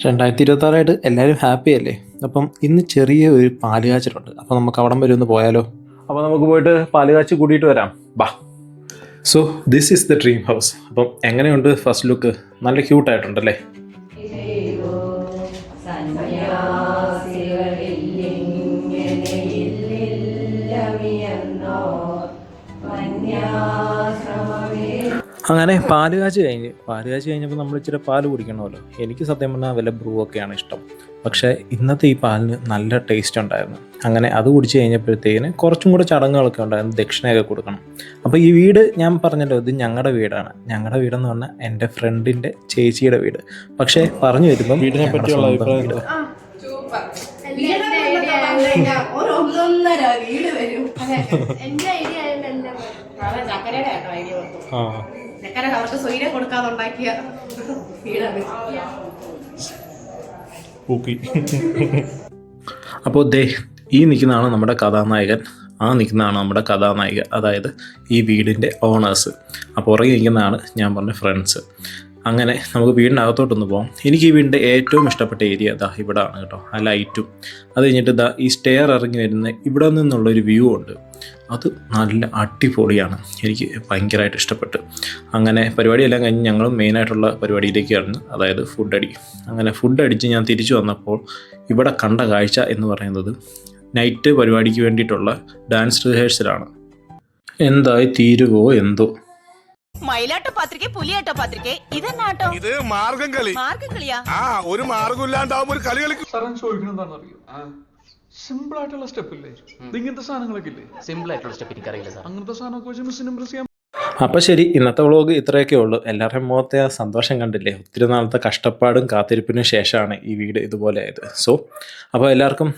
2026 എല്ലാവരും ഹാപ്പി അല്ലേ? അപ്പം ഇന്ന് ചെറിയ ഒരു പാല് കാച്ചലുണ്ട്. അപ്പോൾ നമുക്ക് അവിടം വരെ ഒന്ന് പോയാലോ? അപ്പോൾ നമുക്ക് പോയിട്ട് പാല് കാച്ചി കൂട്ടിയിട്ട് വരാം. ബാ. So this is the dream house. അപ്പം എങ്ങനെയുണ്ട് ഫസ്റ്റ് ലുക്ക്? നല്ല ക്യൂട്ടായിട്ടുണ്ടല്ലേ? അങ്ങനെ പാല് കാച്ചി കഴിഞ്ഞപ്പോൾ നമ്മൾ ഇച്ചിരി പാല് കുടിക്കണമല്ലോ. എനിക്ക് സത്യം പറഞ്ഞാൽ വല്ല ബ്രൂ ഒക്കെയാണ് ഇഷ്ടം. പക്ഷേ ഇന്നത്തെ ഈ പാലിന് നല്ല ടേസ്റ്റ് ഉണ്ടായിരുന്നു. അങ്ങനെ അത് കുടിച്ച് കഴിഞ്ഞപ്പോഴത്തേക്കിന് കുറച്ചും കൂടെ ചടങ്ങുകളൊക്കെ ഉണ്ടായിരുന്നു. ദക്ഷിണയൊക്കെ കൊടുക്കണം. അപ്പോൾ ഈ വീട് ഞാൻ പറഞ്ഞല്ലോ, ഇത് ഞങ്ങളുടെ വീടാണ്. ഞങ്ങളുടെ വീടെന്ന് പറഞ്ഞാൽ എൻ്റെ ഫ്രണ്ടിൻ്റെ ചേച്ചിയുടെ വീട്. പക്ഷേ പറഞ്ഞു വരുമ്പം വീടിനെ പറ്റിയുള്ള അഭിപ്രായം അപ്പോൾ ദേ ഈ നിൽക്കുന്നതാണ് നമ്മുടെ കഥാനായകൻ, നിൽക്കുന്നതാണ് നമ്മുടെ കഥാനായിക, അതായത് ഈ വീടിൻ്റെ ഓണേഴ്സ്. അപ്പോൾ പുറകെ നിൽക്കുന്നതാണ് ഞാൻ പറഞ്ഞ ഫ്രണ്ട്സ്. അങ്ങനെ നമുക്ക് വീടിനകത്തോട്ടൊന്ന് പോകാം. എനിക്ക് ഈ വീടിൻ്റെ ഏറ്റവും ഇഷ്ടപ്പെട്ട ഏരിയ ഇവിടെ ആണ് കേട്ടോ. ആ ലൈറ്റും അത് കഴിഞ്ഞിട്ട് ഈ സ്റ്റെയർ ഇറങ്ങി വരുന്ന ഇവിടെ നിന്നുള്ളൊരു വ്യൂ ഉണ്ട്. അത് നല്ല അടിപൊളിയാണ്. എനിക്ക് ഭയങ്കരമായിട്ട് ഇഷ്ടപ്പെട്ടു. അങ്ങനെ പരിപാടിയെല്ലാം കഴിഞ്ഞ് ഞങ്ങൾ മെയിനായിട്ടുള്ള പരിപാടിയിലേക്കാണ്, അതായത് ഫുഡ് അടി. അങ്ങനെ ഫുഡ് അടിച്ച് ഞാൻ തിരിച്ചു വന്നപ്പോൾ ഇവിടെ കണ്ട കാഴ്ച എന്ന് പറയുന്നത് നൈറ്റ് പരിപാടിക്ക് വേണ്ടിയിട്ടുള്ള ഡാൻസ് റിഹേഴ്സലാണ്. എന്തായി തീരുവോ എന്തോ. മയിലാട്ടോ പത്രിക, പുലിയാട്ടോ പത്രിക, ഇതെന്നാട്ടോ? ഇത് മാർഗം കളി. മാർഗം കളിയാ? ഒരു മാർഗം ഇല്ലാണ്ടാവുമ്പോ ഒരു കളി കളിക്കും. ചോദിക്കണം എന്താണെന്ന് അറിയോ? സിമ്പിൾ ആയിട്ടുള്ള സ്റ്റെപ്പ് ഇല്ലേ? ഇങ്ങനത്തെ സാധനങ്ങളൊക്കെ ഇല്ലേ? സിമ്പിൾ ആയിട്ടുള്ള സ്റ്റെപ്പ് എനിക്കറിയില്ല സാർ. അങ്ങനത്തെ സാധനമൊക്കെ വെച്ച് മിസ്സിന് ഇംപ്രസ് ചെയ്യാൻ. അപ്പോൾ ശരി, ഇന്നത്തെ വ്ളോഗ് ഇത്രയൊക്കെ ഉള്ളൂ. എല്ലാവരുടെയും മുഖത്തെ ആ സന്തോഷം കണ്ടില്ലേ? ഒത്തിരി നാളത്തെ കഷ്ടപ്പാടും കാത്തിരിപ്പിനും ശേഷമാണ് ഈ വീട് ഇതുപോലെ ആയത്. അപ്പോൾ എല്ലാവർക്കും